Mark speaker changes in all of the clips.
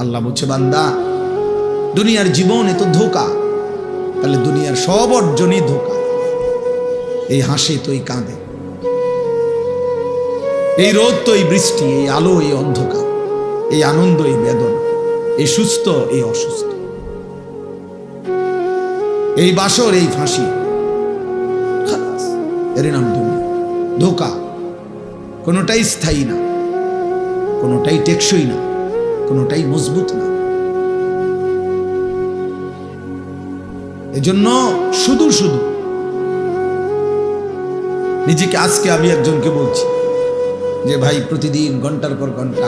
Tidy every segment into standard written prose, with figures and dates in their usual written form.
Speaker 1: আল্লাহ বলছে, বান্দা দুনিয়ার জীবন এত ধোঁকা, তাহলে দুনিয়ার সব অর্জনই ধোঁকা। এই হাসি তো এই কাঁদে, এই রোদ তো এই বৃষ্টি, এই আলো এই অন্ধকার, এই আনন্দ এই বেদনা, এই সুস্থ এই অসুস্থ, এই বাসর এই ফাঁসি, এর নাম দুনিয়া। ধোঁকা, কোনোটাই স্থায়ী না, কোনোটাই টেকসই না, কোনোটাই মজবুত না। এজন্য শুধু শুধু নিজেকে, আজকে আমি একজনকে বলছি যে ভাই প্রতিদিন ঘন্টার পর ঘন্টা,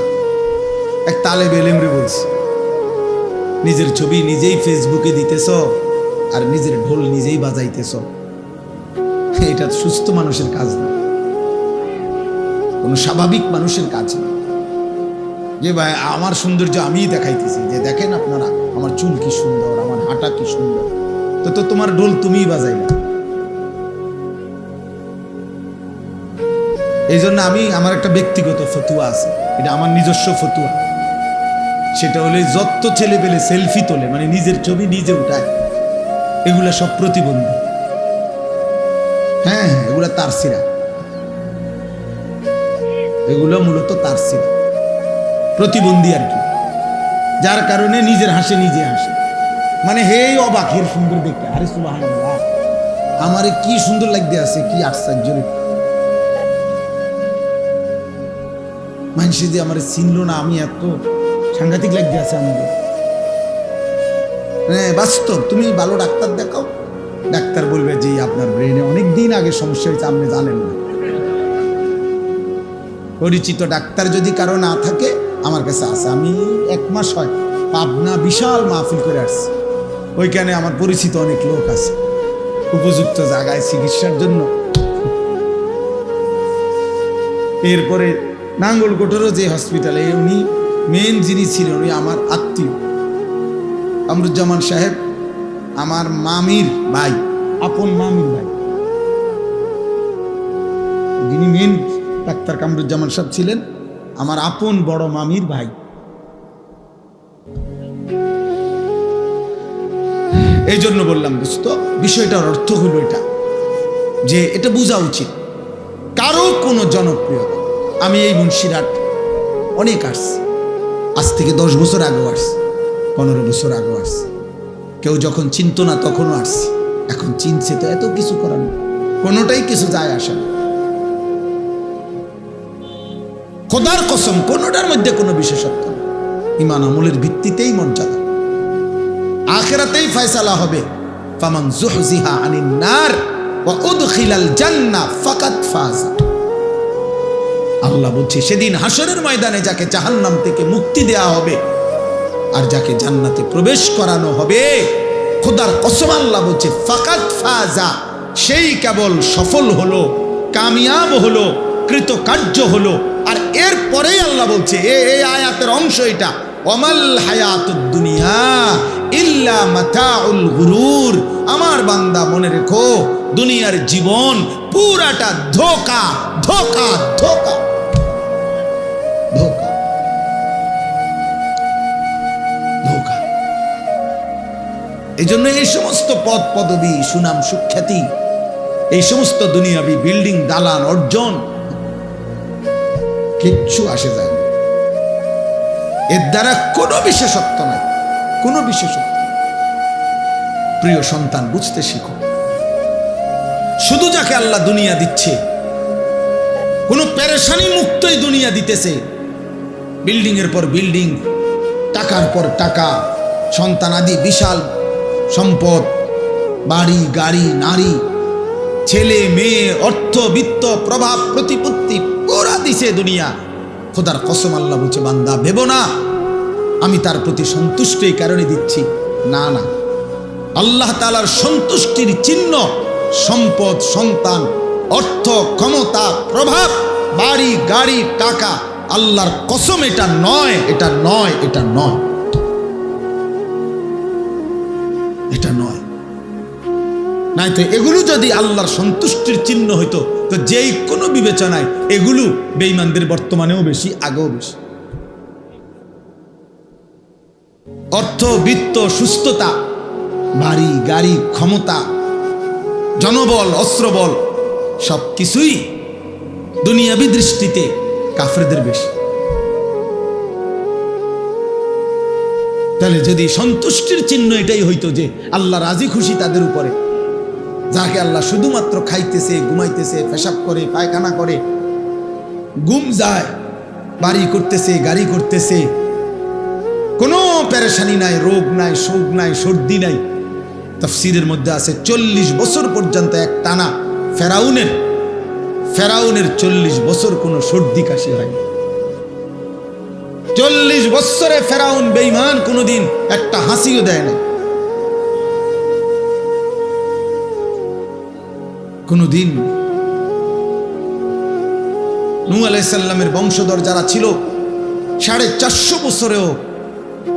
Speaker 1: এক তালেবে ইলমরে বলছি, নিজের ছবি নিজেই ফেসবুকে দিতেছ আর নিজের ঢোল নিজেই বাজাইতেছ, এটা সুস্থ মানুষের কাজ না, কোনো স্বাভাবিক মানুষের কাজ না। যে ভাই আমার সৌন্দর্য আমিই দেখাইতেছি, যে দেখেন আপনারা আমার চুল কি সুন্দর, আমার হাঁটা কি সুন্দর, তো তোমার ঢোল তুমিই বাজাইলা। এই জন্য আমার একটা ব্যক্তিগত ফতুয়া আছে, এটা আমার নিজস্ব ফতুয়া। সেটা হলে যত ছেলে পেলে সেলফি তোলে, মানে নিজের ছবি নিজে উঠায়, এগুলা সব প্রতিবন্ধী। হ্যাঁ, এগুলা তারসিরা, এগুলো মূলত তারসিরা, প্রতিবন্ধী আর কি, যার কারণে নিজের হাসে নিজে হাসে, মানে হেই অবাক, হের সুন্দর দেখতে, আরে সুবহানাল্লাহ, আমারে কি সুন্দর লাগতে আছে, কি আশ্চর্য। মানুষ যে আমার চিনল না, আমি এত সাংঘাতিক লাগতে আছে আমাদের। হ্যাঁ বাস্তব, তুমি ভালো ডাক্তার দেখাও, ডাক্তার বলবে যে আপনার ব্রেনে অনেক দিন আগে সমস্যা হয়েছে, আপনি জানেন না। পরিচিত ডাক্তার যদি কারো না থাকে, আমার কাছে আছে, আমি 1 মাস হয় পাবনা বিশাল মাহফিল করে আসছি, ওইখানে আমার পরিচিত অনেক লোক আছে উপযুক্ত জায়গায় চিকিৎসার জন্য। এরপরে নাঙ্গলকোটেরও যে হসপিটালে, উনি মেন যিনি ছিলেন, উনি আমার আত্মীয় কামরুজ্জামান সাহেব, আমার মামির ভাই, আপন মামির ভাই, যিনি মেন ডাক্তার কামরুজ্জামান সাহেব ছিলেন আমার আপন বড় মামির ভাই। এই জন্য বললাম দোস্ত, বিষয়টার অর্থ হলো এটা, যে এটা বোঝা উচিত, কারো কোনো জনপ্রিয়তা। আমি এই মুন্সিরহাট অনেক আসছি, আজ থেকে 10 বছর আগেও আসছি, 15 বছর আগেও আসছি, কেউ যখন চিনত না তখনও আসছি, এখন চিনছে তো এত কিছু করার নেই, কোনোটাই কিছু যায় আসে না। খোদার কসম, কোনোটার মধ্যে কোনো বিশেষত্ব নেই, ঈমান আমলের ভিত্তিতেই মর্যাদা, আখিরাতেই ফয়সালা হবে। ফামান যুহজিহা আনিন নার ওয়া উদখিলাল জান্নাহ ফাকাদ ফাজা। আল্লাহ বলছে, সেদিন হাসরের ময়দানে যাকে জাহান্নাম থেকে মুক্তি দেয়া হবে আর যাকে জান্নাতে প্রবেশ করানো হবে, খোদার কসম আল্লাহ বলছে ফাকাদ ফাজা, সেই কেবল সফল হলো, কামিয়াব হলো, কৃতকার্য হলো। আর এরপরেই আল্লাহ বলছে, এই আয়াতের অংশ এটা, ওয়ামাল হায়াতুদ দুনিয়া ইল্লা মাতাউল গুরুর। আমার বান্দা মনে রেখো, দুনিয়ার জীবন পুরাটা ধোঁকা, ধোঁকা, ধোঁকা, ধোঁকা, ধোঁকা। এই জন্য এই সমস্ত পদ পদবী, সুনাম সুখ্যাতি, এই সমস্ত দুনিয়াবি বিল্ডিং, দালান, অর্জন কিচ্ছু আসে যায় না, এর দ্বারা কোনো বিশেষত্ব নাই, কোনো বিশেষত্ব। প্রিয় সন্তান, বুঝতে শিখো, শুধু যাকে আল্লাহ দুনিয়া দিচ্ছে, কোনো পেরেশানি মুক্তই দুনিয়া দিতেছে, বিল্ডিং এর পর বিল্ডিং, টাকার পর টাকা, সন্তানাদি, বিশাল সম্পদ, বাড়ি গাড়ি, নারী, ছেলে মেয়ে, অর্থ বিত্ত, প্রভাব প্রতিপত্তি, পুরা দিছে দুনিয়া। খোদার কসম আল্লাহ বলছে, বান্দা ভেবো না আমি তার প্রতি সন্তুষ্ট এই কারণে দিচ্ছি, না না, আল্লাহ তাআলার সন্তুষ্টির চিহ্ন সম্পদ, সন্তান, অর্থ, ক্ষমতা, প্রভাব, বাড়ি গাড়ি, টাকা, আল্লাহর কসম এটা নয়, এটা নয়, এটা নয়, এটা নয়। নাই তো এগুলো যদি আল্লাহর সন্তুষ্টির চিহ্ন হইতো, তো যেই কোনো বিবেচনায় এগুলো বেঈমানদের বর্তমানেও বেশি, আগেও বেশি। অর্থ, বিত্ত, সুস্থতা, বাড়ি গাড়ি, ক্ষমতা, জনবল, অস্ত্রবল সবকিছুই দুনিয়াবী দৃষ্টিতে কাফেরদের বেশি। তাহলে যদি সন্তুষ্টির চিহ্ন এটাই হইতো যে আল্লাহ রাজি খুশি তাদের উপরে, যাকে আল্লাহ শুধুমাত্র খাইতেছে, ঘুমাইতেছে, পেশাব করে, পায়খানা করে, ঘুম যায়, বাড়ি করতেছে, গাড়ি করতেছে, কোনো পেরেশানি নাই, রোগ নাই, শোক নাই, সর্দি নাই। তাফসীরের মধ্যে আছে 40 বছর পর্যন্ত এক টানা ফেরাউনের 40 বছর কোনো সর্দি কাশি হয়নি। 40 বছরে ফেরাউন বেঈমান কোনোদিন একটা হাসিও দেয় না, কোনোদিন। নূহ আলাইহিস সালামের বংশধর যারা ছিল 450 বছরেও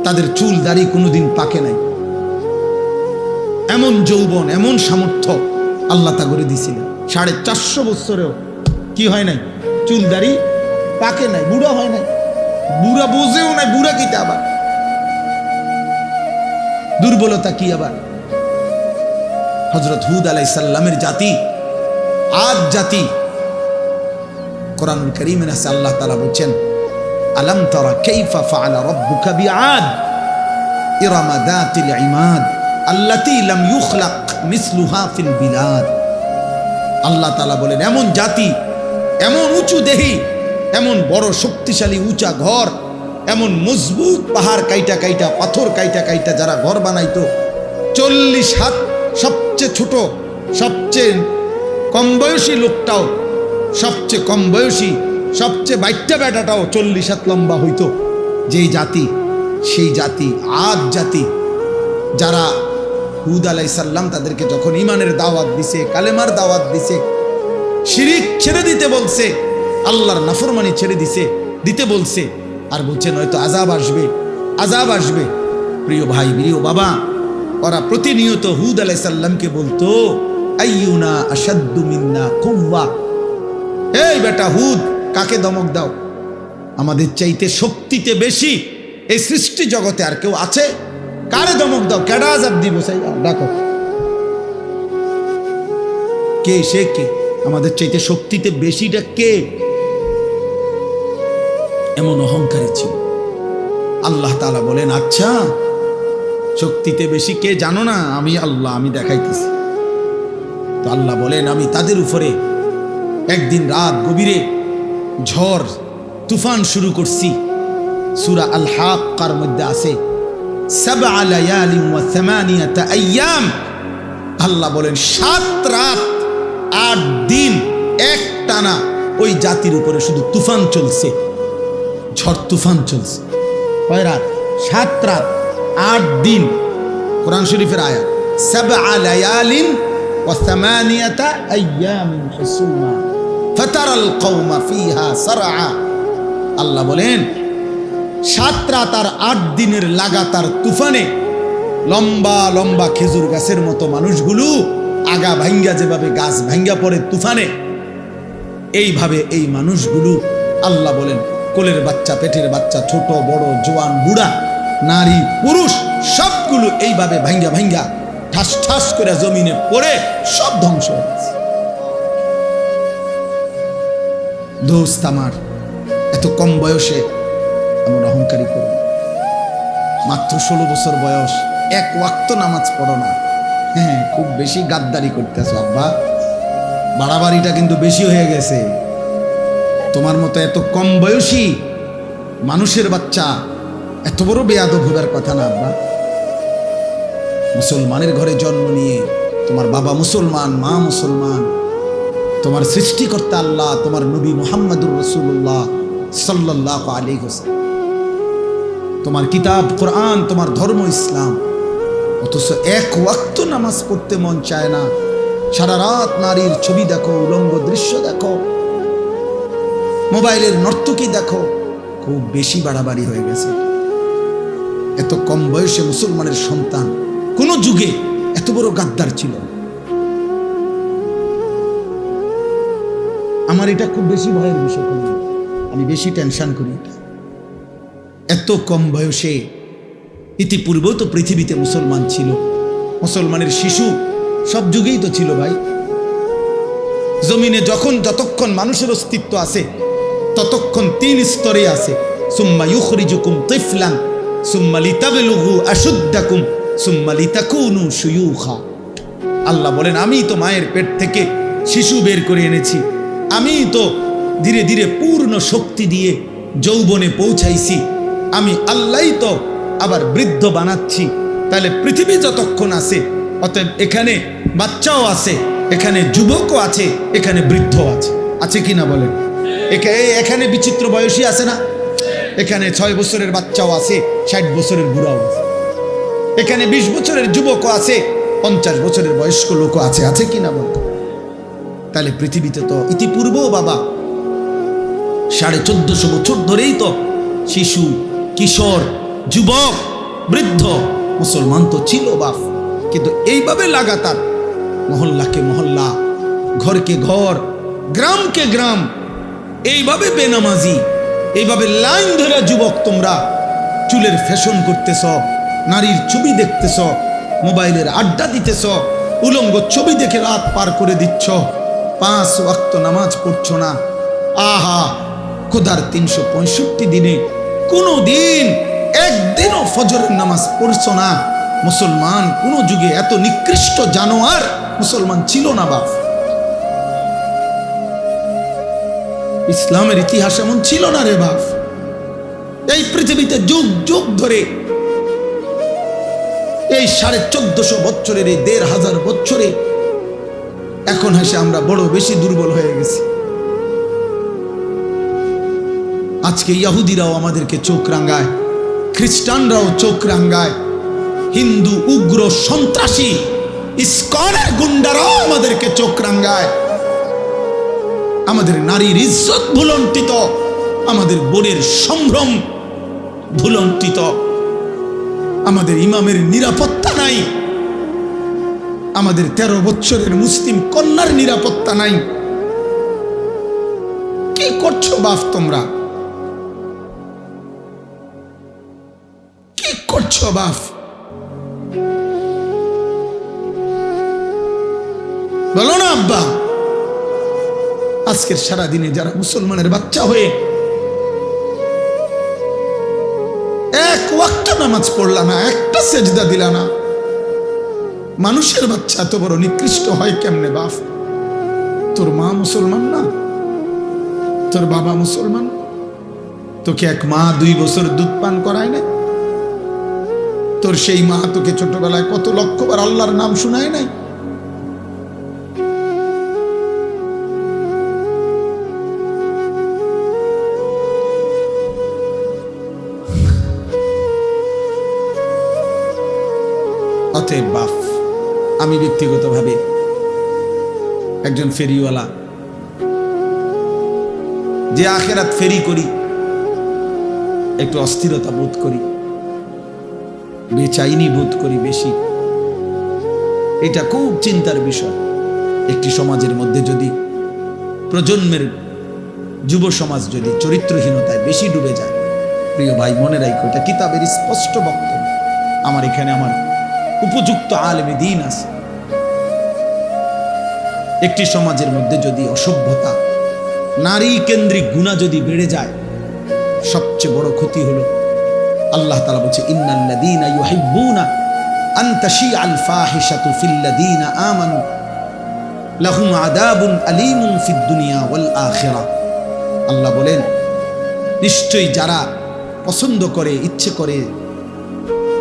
Speaker 1: তাদের চুল দাড়ি কোনোদিন পাকে নাই। এমন যৌবন, এমন সামর্থ্য আল্লাহ তা করে দিয়েছিলেন। 450 বছরেও কি হয় নাই? চুল দাড়ি পাকে নাই, বুড়া হয় নাই, বুড়া বোঝেও নাই। বুড়া কিটা আবার? দুর্বলতা কি আবার? হযরত হুদ আলাইহিস সালামের জাতি, আদ জাতি, কোরআনুল কারীমে আছে আল্লাহ তাআলা বলেন, আলাম তারা কাইফা ফাআলা রাব্বুকা বিআদ ইরামা যাতিল ইমাদ আল্লাতী লাম ইউখলাক মিসলুহা ফিল বিলাদ। আল্লাহ তাআলা বলেন, এমন জাতি, এমন উঁচু দেহি, এমন বড় শক্তিশালী উঁচা ঘর, এমন মজবুত পাহাড় কাইটা কাইটা, পাথর কাইটা কাইটা যারা ঘর বানাইতো, 40 হাত, সবচেয়ে ছোট, সবচেয়ে কম বয়সী লোকটাও, সবচেয়ে কম বয়সী, সবচেয়ে বাইট্টা বেটাটাও 40 হাত লম্বা হইতো। যেই জাতি, সেই জাতি আদ জাতি, যারা হুদ আলাইহিস সালাম তাদেরকে যখন ঈমানের দাওয়াত দিছে, কালেমার দাওয়াত দিছে, শিরিক ছেড়ে দিতে বলছে, আল্লাহর নাফরমানি ছেড়ে দিতে বলছে, আর বলছেন হয়তো আযাব আসবে, আযাব আসবে। প্রিয় ভাই, প্রিয় বাবা, ওরা প্রতিনিয়ত হুদ আলাইহিস সালামকে বলতো, আইয়ুনা আশাদ্দু মিন্না কুওয়া, এই বেটা হুদ, কাকে দমক দাও? আমাদের চাইতে শক্তিতে বেশি এই সৃষ্টি জগতে আর কেউ আছে? কারে দমক দাও? কেডা আযাব দিব? চাই ডাকো, কে? সে কে? আমাদের চাইতে শক্তিতে বেশিটা কে? এমন অহংকারী ছিল। আল্লাহ তাআলা বলেন, আচ্ছা শক্তিতে বেশি কে জানো না? আমি আল্লাহ, আমি দেখাইতেছি। তো আল্লাহ বলেন, আমি তাদের উপরে একদিন রাত গভীরে ঝড় তুফান শুরু করছি। সূরা আল হাক্কার মধ্যে আছে, 7 লায়ালিন ওয়া 8 আইয়াম। আল্লাহ বলেন 7 রাত 8 দিন এক টানা ওই জাতির উপরে শুধু তুফান চলছে, ঝড় তুফান চলছে। কয় রাত? 7 রাত 8 দিন। কোরআন শরীফের আয়াত, 7 লায়ালিন ওয়া 8 আইয়ামিন হুসুমা ফাতারাল কওমা ফিহা সারআ। আল্লাহ বলেন 7 রাত আর 8 দিনের লাগাতার তুফানে লম্বা লম্বা খেজুর গাছের মতো মানুষগুলো আগা ভাঙ্গা, যেভাবে গাছ ভাঙ্গা পড়ে তুফানে, এইভাবে এই মানুষগুলো, আল্লাহ বলেন, কোলের বাচ্চা, পেটের বাচ্চা, ছোট বড়, জোয়ান বুড়া, নারী পুরুষ, সবগুলো এইভাবে ভাঙ্গা ভাঙ্গা ঠাস ঠাস করে জমিনে পড়ে সব ধ্বংস হয়ে গেছে। দোস্ত আমার, এত কম বয়সে এমন অহংকারী করো। মাত্র 16 বছর বয়স, 1 ওয়াক্ত নামাজ পড়ো না। হ্যাঁ, খুব বেশি গাদ্দারি করতেছো আব্বা, বাড়াবাড়িটা কিন্তু বেশি হয়ে গেছে। তোমার মতো এত কম বয়সী মানুষের বাচ্চা এত বড় বেয়াদব হবার কথা না আব্বা। মুসলমানের ঘরে জন্ম নিয়ে, তোমার বাবা মুসলমান, মা মুসলমান, তোমার সৃষ্টিকর্তা আল্লাহ, তোমার নবী মুহাম্মদুর রাসূলুল্লাহ সাল্লাল্লাহু আলাইহি ওয়াসাল্লাম, তোমার কিতাব কোরআন, তোমার ধর্ম ইসলাম, অথচ 1 ওয়াক্ত নামাজ পড়তে মন চায় না। সারা রাত নারীর ছবি দেখো, উলঙ্গ দৃশ্য দেখো, মোবাইলের নর্তকী দেখো। খুব বেশি বাড়াবাড়ি হয়ে গেছে। এত কম বয়সে মুসলমানের সন্তান কোন যুগে এত বড় গাদ্দার ছিল? আমার এটা খুব বেশি ভয়ের বিষয়, আমি বেশি টেনশন করি। এত কম বয়সে ইতিপূর্বেও তো পৃথিবীতে মুসলমান ছিল, মুসলমানের শিশু সব যুগেই তো ছিল ভাই। জমিনে যতক্ষণ মানুষের অস্তিত্ব আছে ততক্ষণ 3 স্তরে আছে। সুম্মা ইউখরিজুকুম তিফলান সুম্মা লিতাবলুগু আশুদ্দাকুম সুম্মা লিতাকুনু শুয়ুখা। আল্লাহ বলেন, আমি তো মায়ের পেট থেকে শিশু বের করে এনেছি, আমি তো ধীরে ধীরে পূর্ণ শক্তি দিয়ে যৌবনে পৌঁছাইছি, আমি আল্লাহই তো আবার বৃদ্ধ বানাচ্ছি। তাহলে পৃথিবী যতক্ষণ আছে, অতএব এখানে বাচ্চাও আছে, এখানে যুবকও আছে, এখানে বৃদ্ধ আছে, আছে কি না বলেন? এখানে বিচিত্র বয়সী আছে না? এখানে 6 বছরের বাচ্চাও আছে, 60 বছরের বুড়াও আছে, এখানে 20 বছরের যুবকও আছে, 50 বছরের বয়স্ক লোকও আছে, আছে কি না বলেন? তাহলে পৃথিবীতে তো ইতিপূর্বেও বাবা 1450 বছর ধরেই তো শিশু, কিশোর, যুবক, বৃদ্ধ মুসলমান তো ছিল বাপ। কিন্তু এইভাবে লাগাতার মহল্লাকে মহল্লা, ঘরকে ঘর, গ্রামকে গ্রাম, এইভাবে বেনামাজি, এইভাবে লাইন ধরে যুবক তোমরা চুলের ফ্যাশন করতেছ, নারীর ছবি দেখতেছ, মোবাইলের আড্ডা দিতেছ, উলঙ্গ ছবি দেখে রাত পার করে দিচ্ছ, 5 ওয়াক্ত নামাজ পড়ছো না। আহা, খোদার 365 দিনে কোনো দিন একদিনও ফজরের নামাজ পড়ছো না। মুসলমান কোন যুগে এত নিকৃষ্ট জানোয়ার মুসলমান ছিল না বাপ। ইসলামের ইতিহাস এমন ছিল না রে বাপ। এই পৃথিবীতে যুগ যুগ ধরে এই 1450 বছরের, এই 1500 বছরে এখন হেসে আমরা বড় বেশি দুর্বল হয়ে গেছি। আজকে ইহুদিরাও আমাদেরকে চোখ রাঙায়, খ্রিস্টানরাও চোখ রাঙায়, হিন্দু উগ্র সন্ত্রাসী ইসকনের গুন্ডারাও আমাদেরকে চোখ রাঙায়। আমাদের নারীর ইজ্জত ভুলণ্ঠিত, আমাদের বোনের সম্ভ্রম ভুলণ্ঠিত, আমাদের ইমামের নিরাপত্তা নাই, আমাদের 13 বছরের মুসলিম কন্যার নিরাপত্তা নাই। কি করছো বাপ তোমরা? কি করছো বাপ? বলো না আব্বা। আজকের সারাদিনে যারা মুসলমানের বাচ্চা হয়ে এক ওয়াক্ত নামাজ পড়লা না, একটা সেজদা দিলা না, মানুষের বাচ্চা এত বড় নিকৃষ্ট হয় কেমনে বাপ? তোর মা মুসলমান না, তোর বাবা মুসলমান, তোকে এক মা 2 বছর দুধ পান করায় না? তোর সেই মা তোকে ছোটবেলায় কত লক্ষবার আল্লাহর নাম শোনায় নাই? অতএব বাপ, আমি ব্যক্তিগতভাবে একজন ফেরিওয়ালা, যে আখেরাত ফেরি করি, একটু অস্থিরতা বোধ করি, বেচাইনি বোধ করি বেশি। এটা খুব চিন্তার বিষয়। একটি সমাজের মধ্যে যদি প্রজন্মের যুব সমাজ যদি চরিত্রহীনতায় বেশি ডুবে যায়, প্রিয় ভাই মনে রাখো, এটা কিতাবের স্পষ্ট বক্তব্য। আমার এখানে আমার উপযুক্ত আলেমে দ্বীন আছে। একটি সমাজের মধ্যে যদি অসভ্যতা, নারী কেন্দ্রিক গুনাহ যদি বেড়ে যায়, সবচেয়ে বড় ক্ষতি হলো আল্লাহ তাআলা বলছে, ইন্নাল্লাযীনা ইউহিব্বুনা আন তাশিআল ফাহিশাতু ফিল্লাযীনা আমানু লাহুম আযাবুন আলীমুন ফিদ দুনিয়া ওয়াল আখিরাহ। আল্লাহ বলেন, নিশ্চয়ই যারা পছন্দ করে, ইচ্ছে করে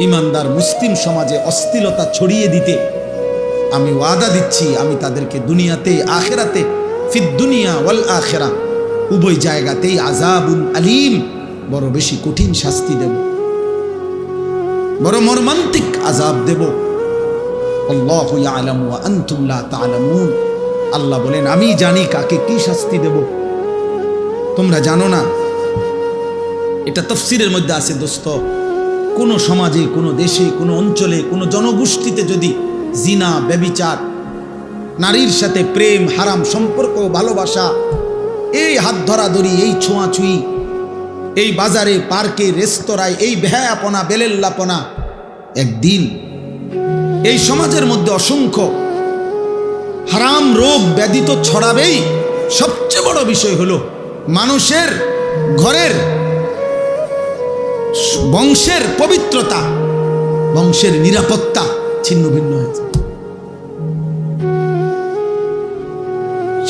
Speaker 1: ইমানদার মুসলিম সমাজে অশ্লীলতা ছড়িয়ে দিতে, আমি ওয়াদা দিচ্ছি আমি তাদেরকে দুনিয়াতে, আখিরাতে, ফিদ দুনিয়া ওয়াল আখিরাহ, উভয় জায়গাতেই আযাবুন আলীম, বড় বেশি কঠিন শাস্তি দেব, বড় মর্মান্তিক আযাব দেব। আল্লাহু ইয়ালামু ওয়া আনতুম লা তা'লামুন। আল্লাহ বলেন, আমি জানি কাকে কি শাস্তি দেব, তোমরা জানো না। এটা তাফসীরের মধ্যে আছে দোস্ত। কোন সমাজে, কোন দেশে, কোন অঞ্চলে, কোন জনগোষ্ঠীতে যদি জিনা, ব্যভিচার, নারীর সাথে প্রেম, হারাম সম্পর্ক, ভালোবাসা, এই হাত ধরাধরি, এই ছোঁয়াছুঁই, এই বাজারে, পার্কে, রেস্তোরাঁয় এই বেহায়াপনা, বেলেল্লাপনা একদিন এই সমাজের মধ্যে অসংখ্য হারাম রোগ ব্যাধি তো ছড়াবেই, সবচেয়ে বড় বিষয় হলো মানুষের ঘরের বংশের পবিত্রতা, বংশের নিরাপত্তা ছিন্ন ভিন্ন হয়েছে।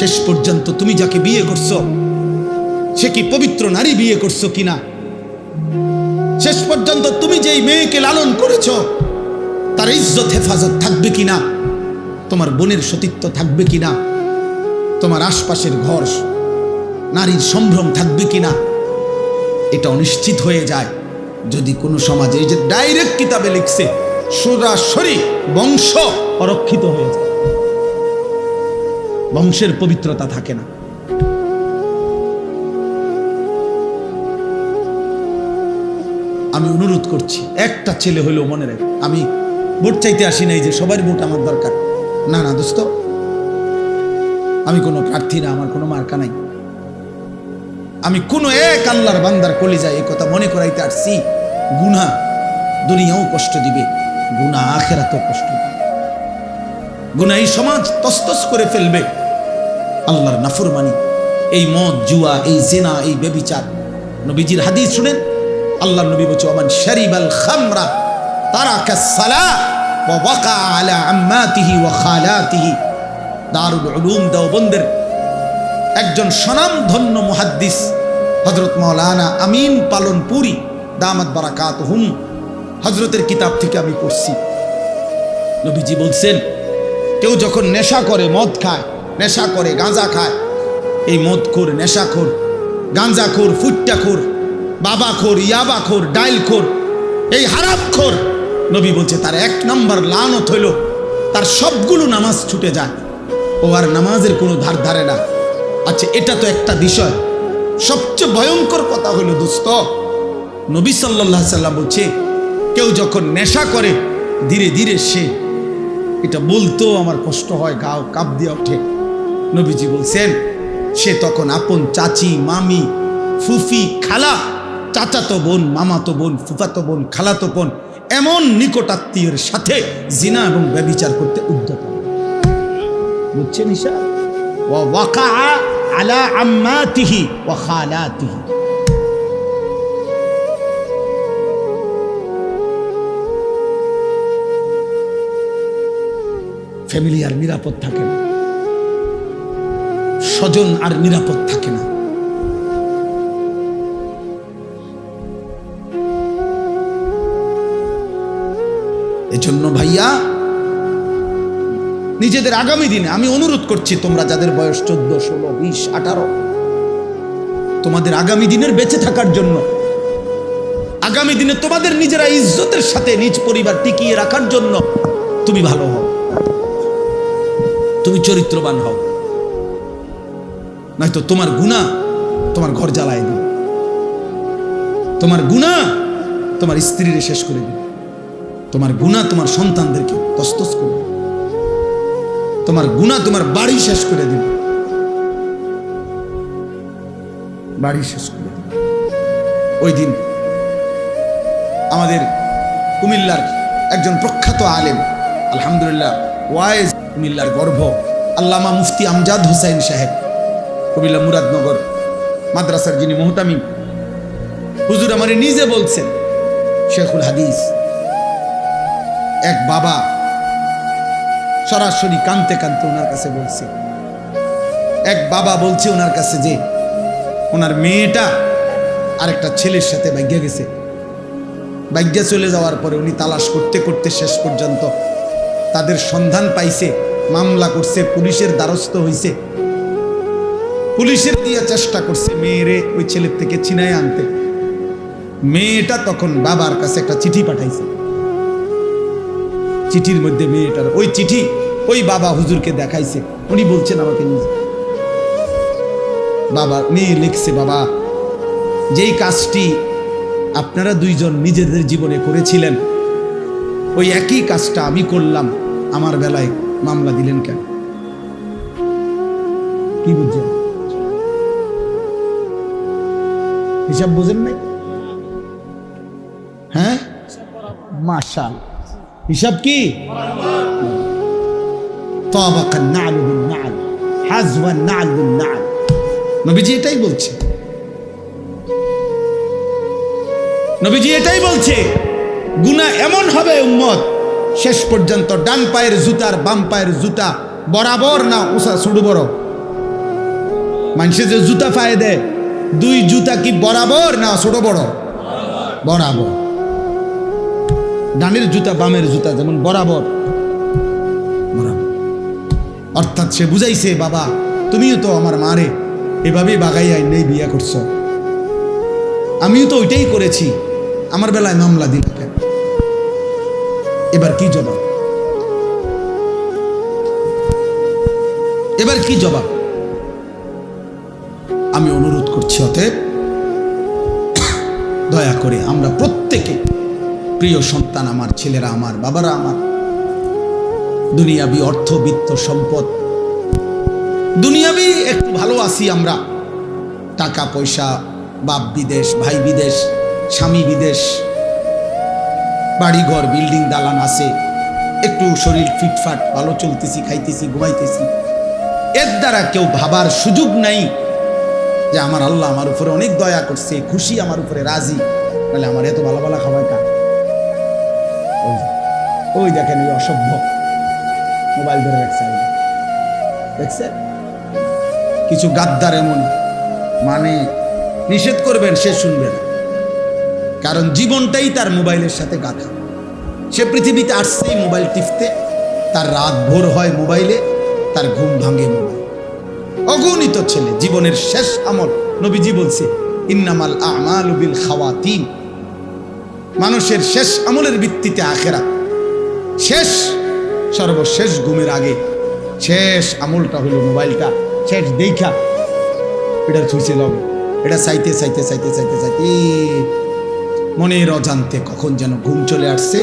Speaker 1: শেষ পর্যন্ত তুমি যাকে বিয়ে করছো সে কি পবিত্র নারী বিয়ে করছো কিনা, শেষ পর্যন্ত তুমি যেই মেয়েকে লালন করেছো তার ইজ্জত হেফাজত থাকবে কিনা, তোমার বোনের সতীত্ব থাকবে কিনা, তোমার আশপাশের ঘর নারীর সম্ভ্রম থাকবে কিনা, এটা অনিশ্চিত হয়ে যায় যদি কোনো সমাজে, এই যে ডাইরেক্ট কিতাবে লিখছে, সরাসরি বংশ অরক্ষিত হয়ে যায়, বংশের পবিত্রতা থাকে না। আমি অনুরোধ করছি, একটা ছেলে হইলেও মনে রাখ, আমি ভোট চাইতে আসি নাই যে সবার ভোট আমার দরকার, না না দোস্ত, আমি কোনো প্রার্থী না, আমার কোনো মার্কা নাই, আমি কোনো এক আল্লাহর বান্দার কলিজায় এই কথা মনে করাইতে আসছি, গুনাহ দুনিয়াও কষ্ট দিবে, গুনাহ আখিরাতেও কষ্ট দিবে, গুনাহ এই সমাজ তসতস করে ফেলবে, আল্লাহর নাফরমানি, এই মদ জুয়া, এই জিনা, এই ব্যভিচার। নবীজির হাদিস শুনেন, আল্লাহর নবী বলছে, ওমান শারিবাল খামরা তারাকাস সালাহ ওয়া ওয়াকা আলা আম্মাতিহি ওয়া খালাতিহি। দারুল উলুম দেওবন্দের একজন স্বনামধন্য মুহাদ্দিস হযরত মাওলানা আমিন পালনপুরি দামাত বারাকাতুহুম, হযরতের কিতাব থেকে আমি পড়ছি, নবীজি বলছেন, কেউ যখন নেশা করে, মদ খায়, নেশা করে, গাঁজা খায়, এই মদখোর, নেশাখোর, গাঁজাখোর, ফুট্টাখোর, বাবাখোর, ইয়াবাখোর, ডাইলখোর, এই হারামখোর, নবী বলছে তার এক নম্বর লানত হইল তার সবগুলো নামাজ ছুটে যায়, ও আর নামাজের কোনো ধার ধারে না। আচ্ছা, এটা তো একটা বিষয়, সবচেয়ে ভয়ঙ্কর কথা হইল দোস্ত, নবী সাল্লাল্লাহু আলাইহি সাল্লাম বলছে, কেউ যখন নেশা করে ধীরে ধীরে সে, এটা বলতেও আমার কষ্ট হয়, গাও কাঁপ দিয়ে ওঠে, নবীজি বলছেন সে তখন আপন চাচি, মামি, ফুফি, খালা, চাচাতো বোন, মামাতো বোন, ফুফাতো বোন, খালাতো বোন, এমন নিকটাত্মীয়ের সাথে জিনা এবং ব্যভিচার করতে উদ্যত, বুঝছেন ঈশা, ওয়া ওয়াকা আলা আম্মাতিহি ওয়া খালাতিহি। ফ্যামিলি আর নিরাপদ থাকে না, স্বজন আর নিরাপদ থাকে না। এজন্য ভাইয়া, নিজেদের আগামী দিনে আমি অনুরোধ করছি, তোমরা যাদের বয়স 14, 16, 20, 18, তোমাদের আগামী দিনের বেঁচে থাকার জন্য, আগামী দিনে তোমাদের নিজেরা ইজ্জতের সাথে নিজ পরিবার টিকিয়ে রাখার জন্য তুমি ভালো হও, তুমি চরিত্রবান হও, নয়তো তোমার গুনাহ তোমার ঘর জ্বালায় দিবে, তোমার গুনাহ তোমার স্ত্রীরে শেষ করে দিবে, তোমার গুনাহ তোমার সন্তানদেরকে তসতস করে দিবে, তোমার গুনাহ তোমার বাড়ি শেষ করে দিবে, বাড়ি শেষ করে দিবে। ওই দিন আমাদের কুমিল্লার একজন প্রখ্যাত আলেম, আলহামদুলিল্লাহ ওয়াইজ, কুমিল্লার গর্ভ, আল্লামা মুফতি আমজাদ হুসাইন সাহেব, কুমিল্লা মুরাদনগর মাদ্রাসার যিনি মুহতামিম, হুজুর আমারে নিজে বলছেন, শেখুল হাদিস, এক বাবা সরাসরি কানতে কানতে ওনার কাছে বলছে, এক বাবা বলছে ওনার কাছে যে ওনার মেয়েটা আরেকটা ছেলের সাথে ভাগ্যা গেছে, ভাগ্যা চলে যাওয়ার পরে উনি তালাশ করতে করতে শেষ পর্যন্ত তাদের সন্ধান পাইছে, মামলা করছে, পুলিশের দ্বারস্থ হইছে, পুলিশের দিয়ে চেষ্টা করছে মেয়েরে ওই ছেলের থেকে ছিনায় আনতে। মেয়েটা তখন বাবার কাছে একটা চিঠি পাঠাইছে, চিঠির মধ্যে মেয়েটার ওই চিঠি ওই বাবা হুজুরকে দেখাইছে, উনি বলছেন আমাকে নিজে, বাবা মেয়ে লিখছে, বাবা যেই কাজটি আপনারা দুইজন নিজেদের জীবনে করেছিলেন ওই একই কাজটা আমি করলাম, আমার বেলায় মামলা দিলেন কেন? কি বুঝছেন? হিসাব বোঝেন নাই? হ্যাঁ, মাশাআল্লাহ, হিসাব কি? তাবাকান না'লু বিন না'ল, হাযওয়ান না'ল বিন না'ল। নবীজি এটাই বলছে, নবীজি এটাই বলছে গুনাহ এমন হবে উম্মত শেষ পর্যন্ত ডান পায়ের জুতার বাম পায়ের জুতা বরাবর না উঁচা ছোট বড়। মানুষে যে জুতা পায়ে দেয়, দুই জুতা কি বরাবর না ছোট বড়? বরাবর। ডানের জুতা বামের জুতা যেমন বরাবর বরাবর। অর্থাৎ সে বুঝাইছে, বাবা তুমিও তো আমার মারে এভাবেই বাগাইয়া নেই বিয়া করছো, আমিও তো ওইটাই করেছি, আমার বেলায় মামলা দিল কেন? এবার কি জবাব? এবার কি জবাব? আমি অনুরোধ করছি, অতএব দয়া করে আমরা প্রত্যেকে, প্রিয় সন্তান আমার, ছেলেরা আমার, বাবারা আমার, দুনিয়াবি অর্থ বিত্ত সম্পদ, দুনিয়াবি একটু ভালো আছি আমরা, টাকা পয়সা, বাপ বিদেশ, ভাই বিদেশ, স্বামী বিদেশ, বাড়িঘর বিল্ডিং দালান আছে, একটু শরীর ফিটফাট, ভালো চলতেছি, খাইতেছি, ঘুমাইতেছি। এর দ্বারা কেউ ভাবার সুযোগ নাই যে আমার আল্লাহ আমার উপরে অনেক দয়া করছে, খুশি, আমার উপরে রাজি, তাহলে আমার এত ভালো ভালো খাওয়াই কা? ওই দেখেন ওই অসভ্য মোবাইল ধরে রাখছে, দেখছেন? কিছু গাদ্দার এমন, মানে নিষেধ করবেন সে শুনবে না, কারণ জীবনটাই তার মোবাইলের সাথে গাঁথা। সে পৃথিবীতে আসছেই মোবাইল টিপতে, তার রাত ভোর হয় মোবাইলে, তার ঘুম ভাঙে মোবাইল। অগণিত ছেলে জীবনের শেষ আমল, নবীজি বলছে ইন্নামাল আমালু বিল খাওয়াতিম, মানুষের শেষ আমলের ভিত্তিতে আখিরাত। শেষ সর্বশেষ ঘুমের আগে শেষ আমলটা হলো মোবাইলটা শেষ দেখা এটা ছুঁচে লবে, এটা চাইতে চাইতে চাইতে চাইতে চাইতে মনের অজান্তে কখন যেন ঘুম চলে আসছে।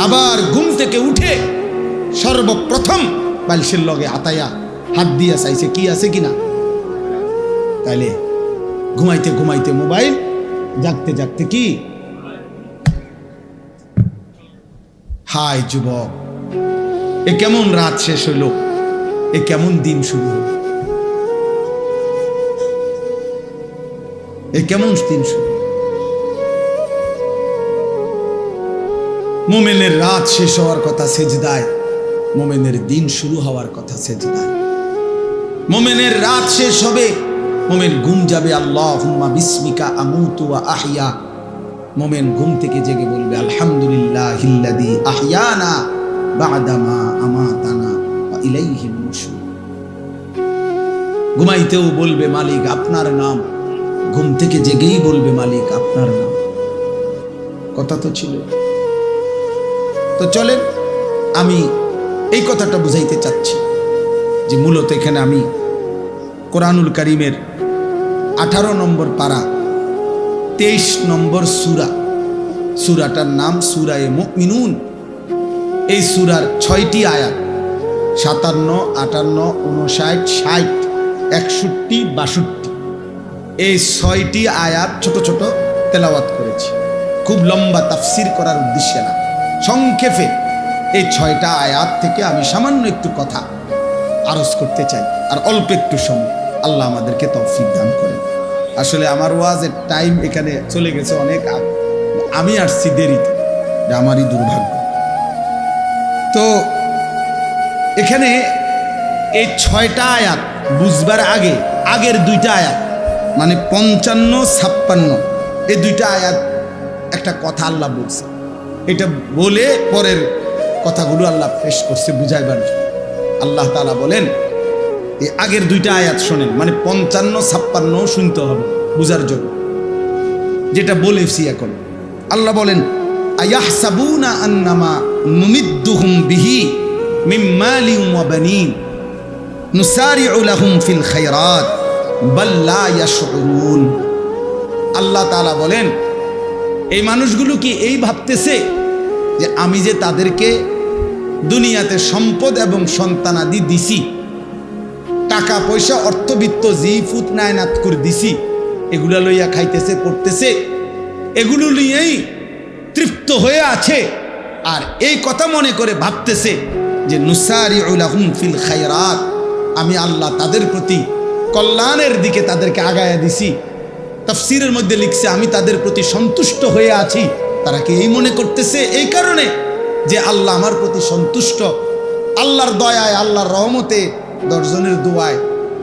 Speaker 1: আবার ঘুম থেকে উঠে সর্বপ্রথম বালিশের লগে আতায়া হাত দিয়া চাইছে কি আছে কিনা, তাইলে ঘুমাইতে ঘুমাইতে মোবাইল, জাগতে জাগতে কি? হায় যুবক, এ কেমন রাত শেষ হইল, এ কেমন দিন শুরু হল, এ কেমন দিন শুরু? মোমেনের রাত শেষ হওয়ার কথা সেজদায়, মোমেনের দিন শুরু হওয়ার কথা সেজদায়। মোমেনের রাত শেষ হবে, মোমেন ঘুম যাবে আল্লাহুম্মা বিসমিকা আমুতু ওয়া আহইয়া। মোমেন ঘুম থেকে জেগে বলবে আলহামদুলিল্লাহিল্লাযী আহইয়ানা বা'দা মা আমাতানা ওয়া ইলাইহিন নুশুর। ঘুমাইতেও বলবে মালিক আপনার নাম, ঘুম থেকে জেগেই বলবে মালিক আপনার নাম। কথা তো ছিল। তো চলেন আমি এই কথাটা বুঝাইতে চাচ্ছি যে মূলত এখানে আমি কোরআনুল কারীমের 18 নম্বর পারা 23 নম্বর সূরা, সূরাটার নাম সূরায়ে মুমিনুন। এই সূরার 6টি আয়াত 57, 58, 59, 60, 61, 62 এই 6টি আয়াত ছোট ছোট তেলাওয়াত করেছি। খুব লম্বা তাফসির করার উদ্দেশ্যে না, সংক্ষেপে এই 6টা আয়াত থেকে আমি সামান্য একটু কথা আরজ করতে চাই, আর অল্প একটু সময় আল্লাহ আমাদেরকে তৌফিক দান করেন। আসলে আমার ওয়াজের টাইম এখানে চলে গেছে অনেক আগে, আমি আসছি দেরিতে, আমারই দুর্ভাগ্য। তো এখানে এই 6টা আয়াত বুঝবার আগে আগের 2টা আয়াত মানে 55, 56 এই 2টা আয়াত একটা কথা আল্লাহ বলছে, এটা বলে পরের কথাগুলো আল্লাহ পেশ করছে বুঝাইবার জন্য। আল্লাহ তাআলা বলেন এই আগের 2টা আয়াত শোনেন, মানে 55, 56 শুনতে হবে বুঝার জন্য, যেটা বলেছি এখন। আল্লাহ বলেন আয়াহসাবুনা আন্নামা নুমিদ্দুহুম বিহি মিন মালিন ওয়া বানিন নুসারিউ লাহুম ফিল খায়রাত বাল লা ইয়াশউরুন। আল্লাহ তাআলা বলেন এই মানুষগুলো কি এই ভাবতেছে যে আমি যে তাদেরকে দুনিয়াতে সম্পদ এবং সন্তানাদি দিছি, টাকা পয়সা অর্থবিত্ত জি ফুত নায়নাত করে দিছি, এগুলা লইয়া খাইতেছে পড়তেছে, এগুলো নিয়েই তৃপ্ত হয়ে আছে আর এই কথা মনে করে ভাবতেছে যে নুসারিউ লাহুম ফিল খায়রাত, আমি আল্লাহ তাদের প্রতি কল্যাণের দিকে তাদেরকে আগায়া দিছি। তাফসীরের মধ্যে লিখছে আমি তাদের প্রতি সন্তুষ্ট হয়ে আছি। তারা কি এই মনে করতেছে এই কারণে যে আল্লাহ আমার প্রতি সন্তুষ্ট, আল্লাহর দয়ায়, আল্লাহর রহমতে, 10 জনের দোয়ায়,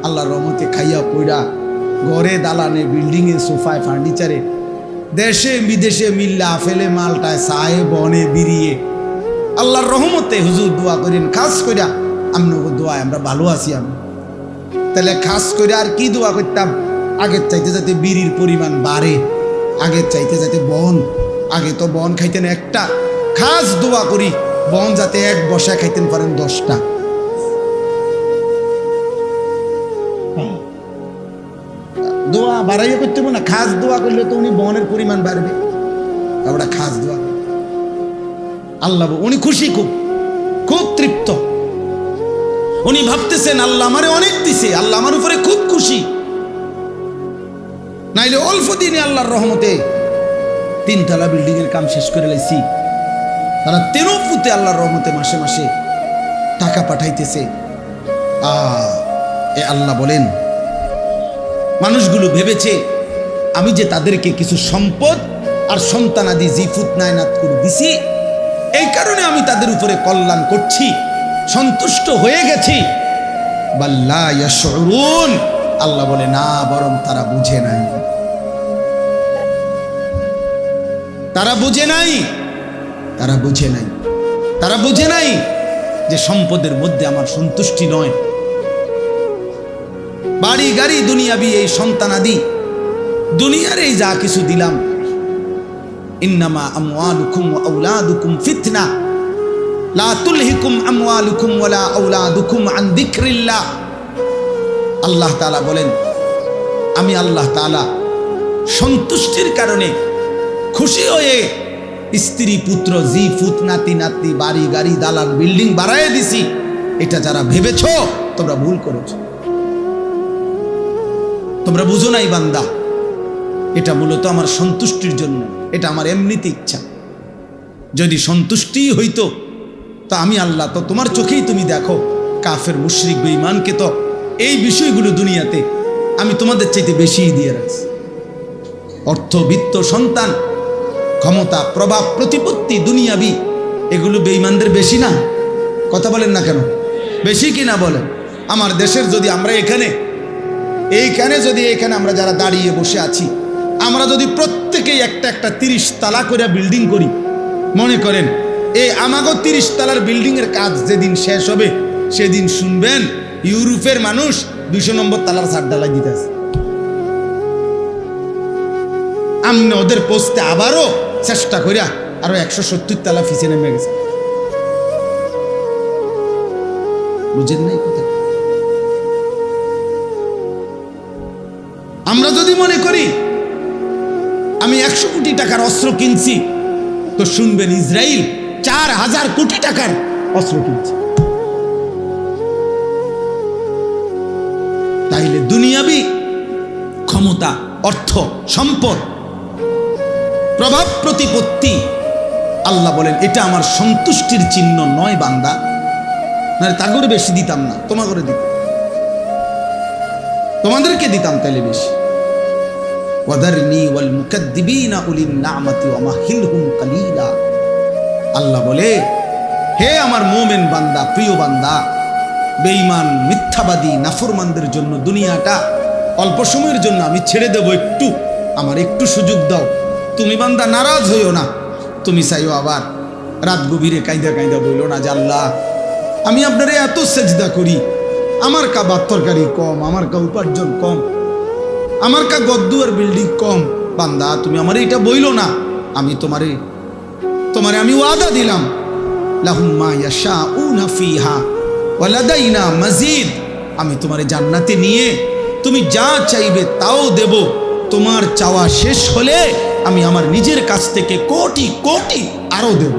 Speaker 1: আল্লাহর রহমতে খাইয়া পইড়া ঘরে, দালানে, বিল্ডিংয়ে, সোফায়, ফার্নিচারে, দেশে বিদেশে মিল্লা ফেলে মালটায় সাহে বনে বিরিয়ে আল্লাহর রহমতে হুজুর দোয়া করেন খাস কইরা আমনগো দোয়ায় আমরা ভালো আছি। আমি তাহলে খাস করে আর কি দোয়া করতাম, আগের চাইতে যাতে বিড়ির পরিমাণ বাড়ে, আগের চাইতে যাতে বন, আগে তো বন খাইতেন একটা, খাস দোয়া করি বন যাতে এক বসায় খাইতেন পারেন 10টা। দোয়া বাড়াইয়া করতে না, খাস দোয়া করলে তো উনি বনের পরিমাণ বাড়বে। আমরা খাস দোয়া আল্লাহ উনি খুশি, খুব খুব তৃপ্ত। উনি ভাবতেছেন আল্লাহ আমারে অনেক দিছে, আল্লাহ আমার উপরে খুব খুশি। নাইলে অল্প দিনে আল্লাহর রহমতে 3 তলা বিল্ডিং এর কাম শেষ করে লাইছি। তারা 13 ফুটে আল্লাহর রহমতে মাসে মাসে টাকা পাঠাইতেছে। এ আল্লাহ বলেন মানুষগুলো ভেবেছে আমি যে তাদেরকে কিছু সম্পদ আর সন্তানাদি জিফুত নায়নাত করে দিছি, এই কারণে আমি তাদের উপরে কল্যাণ করছি, সন্তুষ্ট হয়ে গেছি। বাল্লা ইয়াশউরুন, আল্লাহ বলে না, বরং তারা বুঝে নাই, তারা বুঝে নাই, তারা বুঝে নাই, তারা বুঝে নাই যে সম্পদের মধ্যে আমার সন্তুষ্টি নয়। বাড়ি গাড়ি দুনিয়াবি এই সন্তানাদি, দুনিয়ার এই যা কিছু দিলাম, ইন্নামা আমওয়ালুকুম ওয়া আওলাদুকুম ফিতনা লা তুলহিকুম আমওয়ালুকুম ওয়ালা আওলাদুকুম আন যিকরিল্লাহ। আল্লাহ তাআলা বলেন আমি আল্লাহ তাআলা সন্তুষ্টির কারণে খুশি হয়ে স্ত্রী পুত্র জি ফুত নাতি নাতনি বাড়ি গাড়ি দালান বিল্ডিং বাড়ায় দিছি। এটা যারা ভেবেছো তোমরা ভুল করেছো, তোমরা বুঝো নাই বান্দা, এটা মূলত আমার সন্তুষ্টির জন্য, এটা আমার এমনিতে ইচ্ছা। যদি সন্তুষ্টি হইতো তা আমি আল্লাহ তো তোমার চোখেই তুমি দেখো কাফের মুশরিক বেঈমানকে তো এই বিষয়গুলো দুনিয়াতে আমি তোমাদের চাইতে বেশিই দিয়ে রাখছি। অর্থ, বিত্ত, সন্তান, ক্ষমতা, প্রভাব, প্রতিপত্তি, দুনিয়াবি, এগুলো বেঈমানদের বেশি না? কথা বলেন না কেন? বেশি কি না বলেন? আমার দেশের যদি আমরা এইখানে আমরা যারা দাঁড়িয়ে বসে আছি, আমরা যদি প্রত্যেকেই একটা একটা 30 তালা করে বিল্ডিং করি, মনে করেন এই আমাগো 30 তালার বিল্ডিং এর কাজ যেদিন শেষ হবে সেদিন শুনবেন ইউরোপের মানুষ 200 নম্বর তালার ছাদ ঢালাই দিতেছে। আমনে ওদের পোস্টে আবারও চেষ্টা করিয়া আরো 170 তালা ফিসে নেমে গেছে। বুঝেন নাই কথা? আমরা যদি মনে করি আমি 100 কোটি টাকার অস্ত্র কিনছি, তো শুনবেন ইসরায়েল 4000 কোটি টাকার অস্ত্র কিনছে। তাইলে দুনিয়াবি ক্ষমতা, অর্থ, সম্পদ, প্রভাব, প্রতিপত্তি, আল্লাহ বলেন এটা আমার সন্তুষ্টির চিহ্ন নয় বান্দা। না তাগরে বেশি দিতাম না, তোমাগরে দিতাম, তোমাদেরকে দিতাম তাইলে বেশি। ওয়াদারনি ওয়াল মুকাদ্দিবিনা উলিন নি'মাতি ওয়া মাহিলহুম কালিলা। আল্লাহ বলে হে আমার মুমিন বান্দা, প্রিয় বান্দা, বেঈমান, মিথ্যাবাদী, নাফরমানদের জন্য দুনিয়াটা অল্প সময়ের জন্য আমি ছেড়ে দেব, একটু আমার একটু সুযোগ দাও। তুমি বান্দা নারাজ হইও না, তুমি চাইও আবার রাত গভীরে কাঁদা কাঁদা বইলো না যে আল্লাহ আমি আপনারে এত সেজদা করি, আমার কা ভাত তরকারি কম, আমার কা উপার্জন কম, আমার কা গদ্দুয়ার বিল্ডিং কম। বান্দা তুমি আমার এটা বইলো না, আমি তোমারে আমি ওয়াদা দিলাম লাহুম মা ইয়াশাউনা ফিহা ওয়া লাদাইনা মাজিদ। আমি তোমারে জান্নাতে নিয়ে তুমি যা চাইবে তাও দেব। তোমার চাওয়া শেষ হলে আমি আমার নিজের কাছ থেকে কোটি কোটি আরো দেব।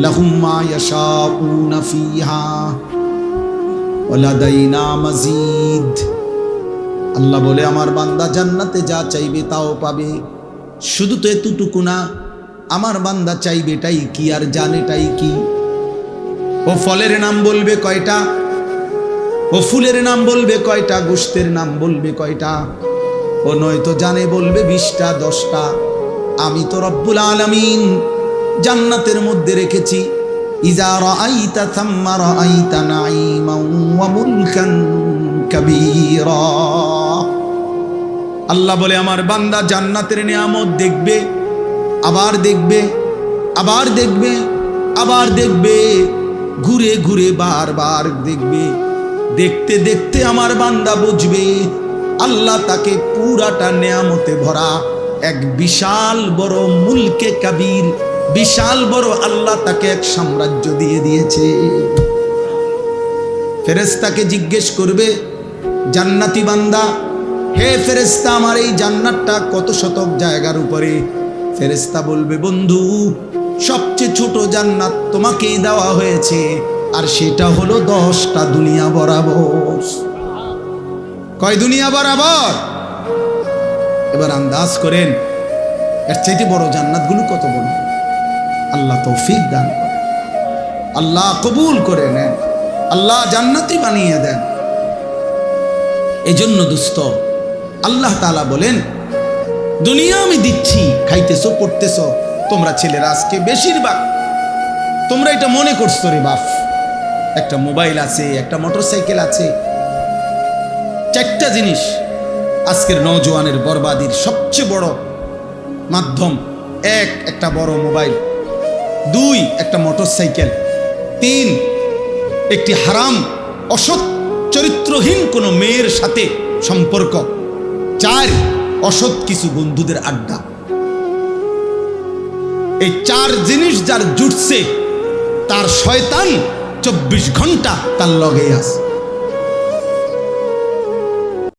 Speaker 1: লাহুম মা ইয়াশাউনা ফিহা ওয়া লাদাইনা মাজিদ। আল্লাহ বলে আমার বান্দা জান্নাতে যা চাইবে তাও পাবে। শুধু তো এতটুকু না, আমার বান্দা চাইবে এটাই কি আর জানেটাই কি। ও ফলের নাম বলবে কয়টা, ও ফুলের নাম বলবে কয়টা, গোশতের নাম বলবে কয়টা, ও নয়তো জানে বলবে 20টা 10টা। আমি তো রব্বুল আলামিন জান্নাতের মধ্যে রেখেছি ইজা রাআইতা থাম্মা রাআইতা নাঈমান ওয়া মুলকান কাবীরা। আল্লাহ বলে আমার বান্দা জান্নাতের নিয়ামত দেখবে, আবার দেখবে, আবার দেখবে, আবার দেখবে, ঘুরে ঘুরে বারবার দেখবে। দেখতে দেখতে আমার বান্দা বুঝবে আল্লাহ তাকে পুরাটা নেয়ামতে ভরা এক বিশাল বড় মুলকে কাবীর, বিশাল বড় আল্লাহ তাকে এক সাম্রাজ্য দিয়ে দিয়েছে। ফেরেশতাকে জিজ্ঞেস করবে জান্নাতি বান্দা, হে ফেরেশতা আমার এই জান্নাতটা কত শতক জায়গার উপরে? ফেরেশতা বলবে বন্ধু সবচেয়ে ছোট জান্নাত তোমাকেই দেওয়া হয়েছে, আর সেটা হলো 10টা দুনিয়া বরাবর। কয় দুনিয়া বরাবর? এবার আন্দাজ করেন এর চাইতে বড় জান্নাতগুলো কত বড়। আল্লাহ তৌফিক দান করেন, আল্লাহ কবুল করে নেন, আল্লাহ জান্নাতি বানিয়ে দেন। এজন্য দোস্ত আল্লাহ তাআলা বলেন দুনিয়া আমি দিচ্ছি, খাইতেছো পড়তেছো। তোমরা ছেলেরা আজকে বেশিরভাগ তোমরা এটা মনে করছো রে বাপ, একটা মোবাইল আছে, একটা মোটরসাইকেল আছে, 4টা জিনিস আজকের নওজোয়ানের বরবাদির সবচেয়ে বড় মাধ্যম। 1 একটা বড় মোবাইল, 2 একটা মোটরসাইকেল, 3 একটি হারাম অসৎ চরিত্রহীন কোনো মেয়ের সাথে সম্পর্ক, 4 অসৎ কিছু বন্ধুদের আড্ডা। এই 4 জিনিস যার জুটছে তার শয়তান 24 ঘন্টা তার লগেই আছে।